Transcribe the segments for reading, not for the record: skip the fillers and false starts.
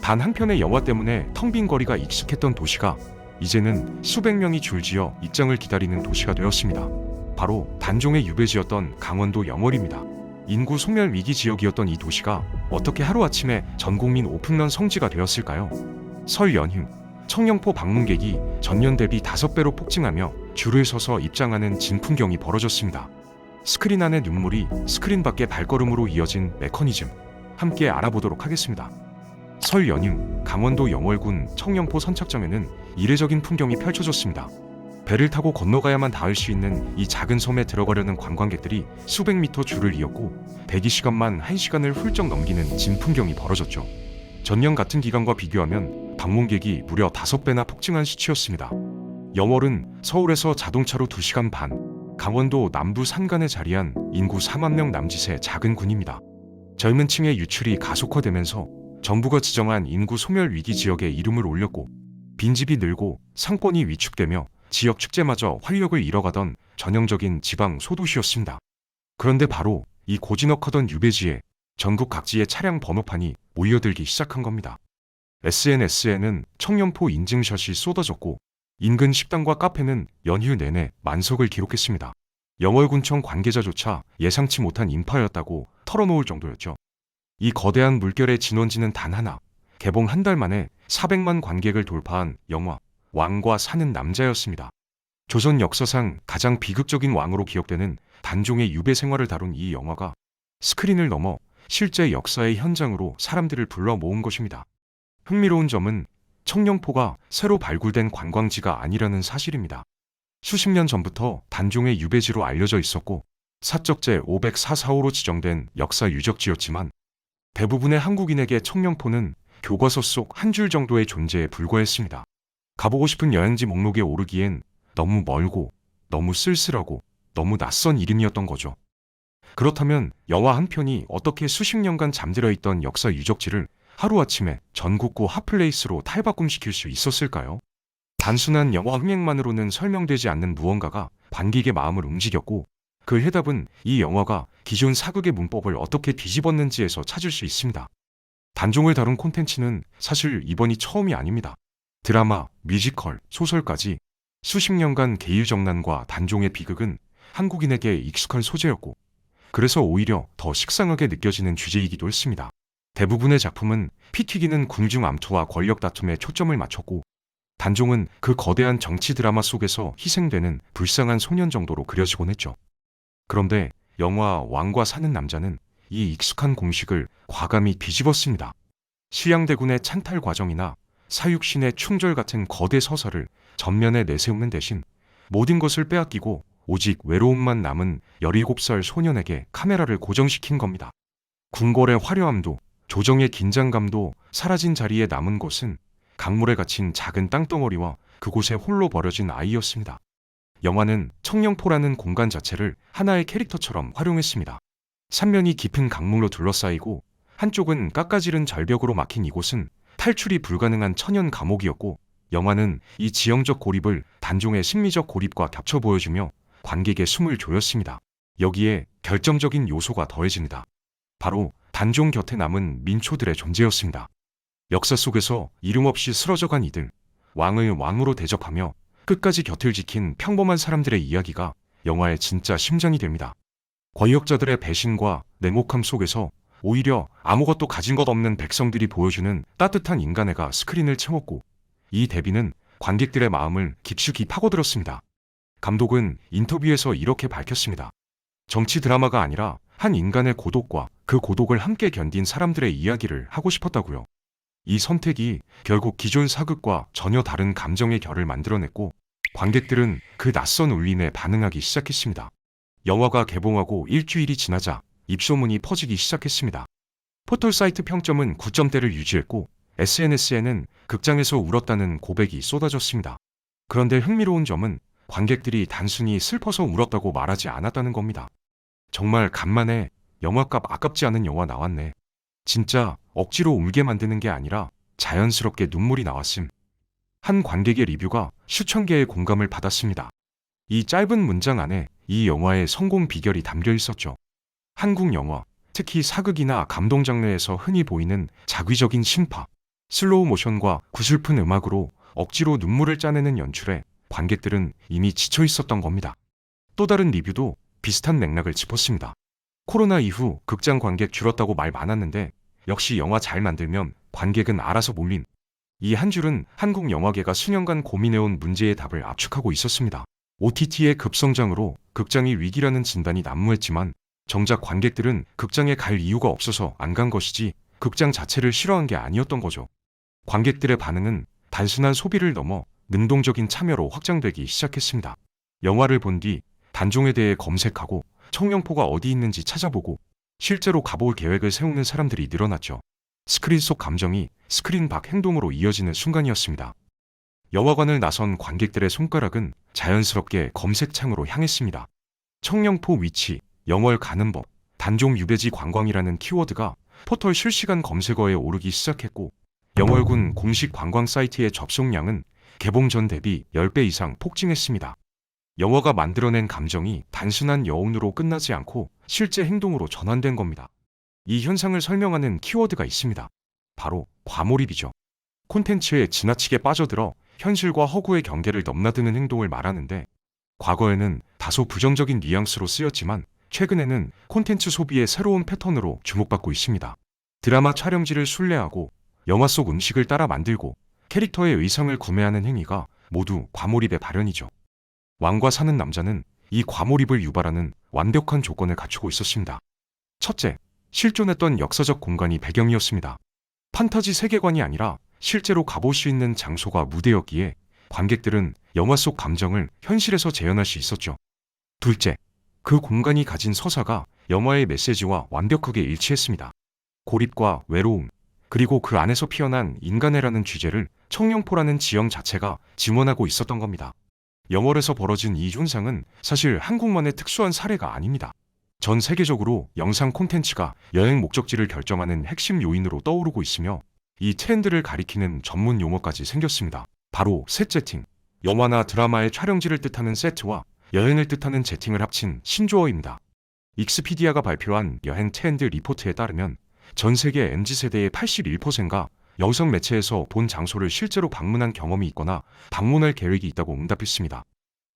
단 한 편의 영화 때문에 텅 빈 거리가 익숙했던 도시가 이제는 수백 명이 줄지어 입장을 기다리는 도시가 되었습니다. 바로 단종의 유배지였던 강원도 영월입니다. 인구 소멸 위기 지역이었던 이 도시가 어떻게 하루아침에 전국민 오픈런 성지가 되었을까요? 설 연휴, 청룡포 방문객이 전년 대비 5배로 폭증하며 줄을 서서 입장하는 진풍경이 벌어졌습니다. 스크린 안의 눈물이 스크린 밖의 발걸음으로 이어진 메커니즘, 함께 알아보도록 하겠습니다. 설 연휴, 강원도 영월군 청룡포 선착장에는 이례적인 풍경이 펼쳐졌습니다. 배를 타고 건너가야만 닿을 수 있는 이 작은 섬에 들어가려는 관광객들이 수백 미터 줄을 이었고 대기 시간만 1시간을 훌쩍 넘기는 진풍경이 벌어졌죠. 전년 같은 기간과 비교하면 방문객이 무려 5배나 폭증한 수치였습니다. 영월은 서울에서 자동차로 2시간 반, 강원도 남부 산간에 자리한 인구 4만 명 남짓의 작은 군입니다. 젊은 층의 유출이 가속화되면서 정부가 지정한 인구 소멸 위기 지역에 이름을 올렸고 빈집이 늘고 상권이 위축되며 지역 축제마저 활력을 잃어가던 전형적인 지방 소도시였습니다. 그런데 바로 이 고즈넉하던 유배지에 전국 각지의 차량 번호판이 모여들기 시작한 겁니다. SNS에는 청룡포 인증샷이 쏟아졌고 인근 식당과 카페는 연휴 내내 만석을 기록했습니다. 영월군청 관계자조차 예상치 못한 인파였다고 털어놓을 정도였죠. 이 거대한 물결의 진원지는 단 하나, 개봉 한 달 만에 400만 관객을 돌파한 영화 왕과 사는 남자였습니다. 조선 역사상 가장 비극적인 왕으로 기억되는 단종의 유배 생활을 다룬 이 영화가 스크린을 넘어 실제 역사의 현장으로 사람들을 불러 모은 것입니다. 흥미로운 점은 청룡포가 새로 발굴된 관광지가 아니라는 사실입니다. 수십 년 전부터 단종의 유배지로 알려져 있었고 사적제 504사호로 지정된 역사 유적지였지만 대부분의 한국인에게 청룡포는 교과서 속 한 줄 정도의 존재에 불과했습니다. 가보고 싶은 여행지 목록에 오르기엔 너무 멀고 너무 쓸쓸하고 너무 낯선 이름이었던 거죠. 그렇다면 영화 한 편이 어떻게 수십 년간 잠들어 있던 역사 유적지를 하루아침에 전국구 핫플레이스로 탈바꿈시킬 수 있었을까요? 단순한 영화 흥행만으로는 설명되지 않는 무언가가 관객의 마음을 움직였고 그 해답은 이 영화가 기존 사극의 문법을 어떻게 뒤집었는지에서 찾을 수 있습니다. 단종을 다룬 콘텐츠는 사실 이번이 처음이 아닙니다. 드라마, 뮤지컬, 소설까지 수십 년간 계유정난과 단종의 비극은 한국인에게 익숙한 소재였고 그래서 오히려 더 식상하게 느껴지는 주제이기도 했습니다. 대부분의 작품은 피 튀기는 궁중 암투와 권력 다툼에 초점을 맞췄고 단종은 그 거대한 정치 드라마 속에서 희생되는 불쌍한 소년 정도로 그려지곤 했죠. 그런데 영화 왕과 사는 남자는 이 익숙한 공식을 과감히 뒤집었습니다. 실향대군의 찬탈 과정이나 사육신의 충절 같은 거대 서사를 전면에 내세우는 대신 모든 것을 빼앗기고 오직 외로움만 남은 17살 소년에게 카메라를 고정시킨 겁니다. 궁궐의 화려함도 조정의 긴장감도 사라진 자리에 남은 곳은 강물에 갇힌 작은 땅덩어리와 그곳에 홀로 버려진 아이였습니다. 영화는 청룡포라는 공간 자체를 하나의 캐릭터처럼 활용했습니다. 삼면이 깊은 강물로 둘러싸이고 한쪽은 깎아지른 절벽으로 막힌 이곳은 탈출이 불가능한 천연 감옥이었고 영화는 이 지형적 고립을 단종의 심리적 고립과 겹쳐 보여주며 관객의 숨을 조였습니다. 여기에 결정적인 요소가 더해집니다. 바로 단종 곁에 남은 민초들의 존재였습니다. 역사 속에서 이름 없이 쓰러져간 이들, 왕을 왕으로 대접하며 끝까지 곁을 지킨 평범한 사람들의 이야기가 영화의 진짜 심장이 됩니다. 권력자들의 배신과 냉혹함 속에서 오히려 아무것도 가진 것 없는 백성들이 보여주는 따뜻한 인간애가 스크린을 채웠고 이 대비는 관객들의 마음을 깊숙이 파고들었습니다. 감독은 인터뷰에서 이렇게 밝혔습니다. 정치 드라마가 아니라 한 인간의 고독과 그 고독을 함께 견딘 사람들의 이야기를 하고 싶었다고요. 이 선택이 결국 기존 사극과 전혀 다른 감정의 결을 만들어냈고 관객들은 그 낯선 울림에 반응하기 시작했습니다. 영화가 개봉하고 일주일이 지나자 입소문이 퍼지기 시작했습니다. 포털사이트 평점은 9점대를 유지했고 SNS에는 극장에서 울었다는 고백이 쏟아졌습니다. 그런데 흥미로운 점은 관객들이 단순히 슬퍼서 울었다고 말하지 않았다는 겁니다. 정말 간만에 영화값 아깝지 않은 영화 나왔네. 진짜 억지로 울게 만드는 게 아니라 자연스럽게 눈물이 나왔음. 한 관객의 리뷰가 수천 개의 공감을 받았습니다. 이 짧은 문장 안에 이 영화의 성공 비결이 담겨 있었죠. 한국 영화, 특히 사극이나 감동 장르에서 흔히 보이는 자기적인 신파, 슬로우 모션과 구슬픈 음악으로 억지로 눈물을 짜내는 연출에 관객들은 이미 지쳐 있었던 겁니다. 또 다른 리뷰도 비슷한 맥락을 짚었습니다. 코로나 이후 극장 관객 줄었다고 말 많았는데 역시 영화 잘 만들면 관객은 알아서 몰린, 이 한 줄은 한국 영화계가 수년간 고민해온 문제의 답을 압축하고 있었습니다. OTT의 급성장으로 극장이 위기라는 진단이 난무했지만 정작 관객들은 극장에 갈 이유가 없어서 안 간 것이지 극장 자체를 싫어한 게 아니었던 거죠. 관객들의 반응은 단순한 소비를 넘어 능동적인 참여로 확장되기 시작했습니다. 영화를 본 뒤 단종에 대해 검색하고 청룡포가 어디 있는지 찾아보고 실제로 가볼 계획을 세우는 사람들이 늘어났죠. 스크린 속 감정이 스크린 밖 행동으로 이어지는 순간이었습니다. 영화관을 나선 관객들의 손가락은 자연스럽게 검색창으로 향했습니다. 청룡포 위치, 영월 가는 법, 단종 유배지 관광이라는 키워드가 포털 실시간 검색어에 오르기 시작했고 영월군 공식 관광 사이트의 접속량은 개봉 전 대비 10배 이상 폭증했습니다. 영화가 만들어낸 감정이 단순한 여운으로 끝나지 않고 실제 행동으로 전환된 겁니다. 이 현상을 설명하는 키워드가 있습니다. 바로 과몰입이죠. 콘텐츠에 지나치게 빠져들어 현실과 허구의 경계를 넘나드는 행동을 말하는데 과거에는 다소 부정적인 뉘앙스로 쓰였지만 최근에는 콘텐츠 소비의 새로운 패턴으로 주목받고 있습니다. 드라마 촬영지를 순례하고 영화 속 음식을 따라 만들고 캐릭터의 의상을 구매하는 행위가 모두 과몰입의 발현이죠. 왕과 사는 남자는 이 과몰입을 유발하는 완벽한 조건을 갖추고 있었습니다. 첫째, 실존했던 역사적 공간이 배경이었습니다. 판타지 세계관이 아니라 실제로 가볼 수 있는 장소가 무대였기에 관객들은 영화 속 감정을 현실에서 재현할 수 있었죠. 둘째, 그 공간이 가진 서사가 영화의 메시지와 완벽하게 일치했습니다. 고립과 외로움, 그리고 그 안에서 피어난 인간애라는 주제를 청룡포라는 지형 자체가 지원하고 있었던 겁니다. 영월에서 벌어진 이 현상은 사실 한국만의 특수한 사례가 아닙니다. 전 세계적으로 영상 콘텐츠가 여행 목적지를 결정하는 핵심 요인으로 떠오르고 있으며 이 트렌드를 가리키는 전문 용어까지 생겼습니다. 바로 셋 세팅, 영화나 드라마의 촬영지를 뜻하는 세트와 여행을 뜻하는 제팅을 합친 신조어입니다. 익스피디아가 발표한 여행 트렌드 리포트에 따르면 전 세계 MZ세대의 81%가 여성 매체에서 본 장소를 실제로 방문한 경험이 있거나 방문할 계획이 있다고 응답했습니다.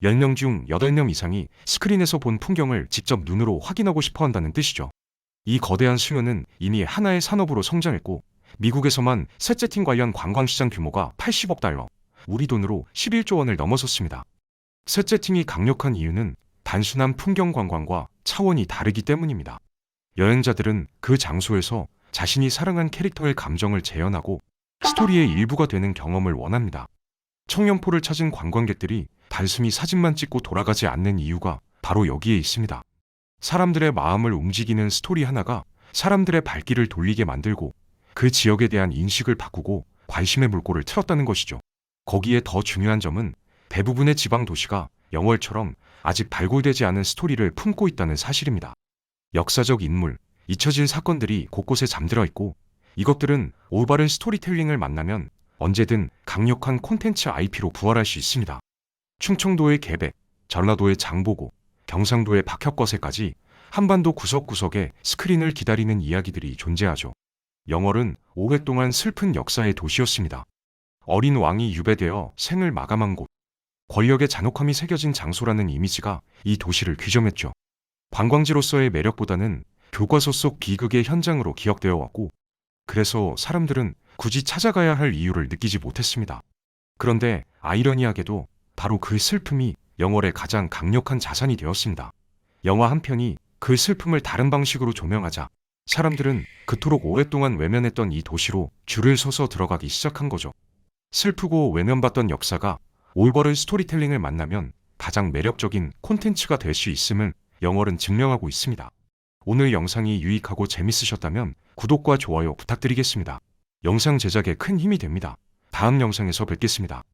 10명 중 8명 이상이 스크린에서 본 풍경을 직접 눈으로 확인하고 싶어 한다는 뜻이죠. 이 거대한 수요는 이미 하나의 산업으로 성장했고 미국에서만 셋세팅 관련 관광시장 규모가 80억 달러, 우리 돈으로 11조 원을 넘어섰습니다. 셋세팅이 강력한 이유는 단순한 풍경 관광과 차원이 다르기 때문입니다. 여행자들은 그 장소에서 자신이 사랑한 캐릭터의 감정을 재현하고 스토리의 일부가 되는 경험을 원합니다. 청룡포를 찾은 관광객들이 단순히 사진만 찍고 돌아가지 않는 이유가 바로 여기에 있습니다. 사람들의 마음을 움직이는 스토리 하나가 사람들의 발길을 돌리게 만들고 그 지역에 대한 인식을 바꾸고 관심의 물꼬를 틀었다는 것이죠. 거기에 더 중요한 점은 대부분의 지방 도시가 영월처럼 아직 발굴되지 않은 스토리를 품고 있다는 사실입니다. 역사적 인물, 잊혀진 사건들이 곳곳에 잠들어 있고 이것들은 올바른 스토리텔링을 만나면 언제든 강력한 콘텐츠 IP로 부활할 수 있습니다. 충청도의 계백, 전라도의 장보고, 경상도의 박혁거세까지 한반도 구석구석에 스크린을 기다리는 이야기들이 존재하죠. 영월은 오랫동안 슬픈 역사의 도시였습니다. 어린 왕이 유배되어 생을 마감한 곳, 권력의 잔혹함이 새겨진 장소라는 이미지가 이 도시를 귀점했죠. 관광지로서의 매력보다는 교과서 속 비극의 현장으로 기억되어 왔고 그래서 사람들은 굳이 찾아가야 할 이유를 느끼지 못했습니다. 그런데 아이러니하게도 바로 그 슬픔이 영월의 가장 강력한 자산이 되었습니다. 영화 한 편이 그 슬픔을 다른 방식으로 조명하자 사람들은 그토록 오랫동안 외면했던 이 도시로 줄을 서서 들어가기 시작한 거죠. 슬프고 외면받던 역사가 올바른 스토리텔링을 만나면 가장 매력적인 콘텐츠가 될 수 있음을 영월은 증명하고 있습니다. 오늘 영상이 유익하고 재밌으셨다면 구독과 좋아요 부탁드리겠습니다. 영상 제작에 큰 힘이 됩니다. 다음 영상에서 뵙겠습니다.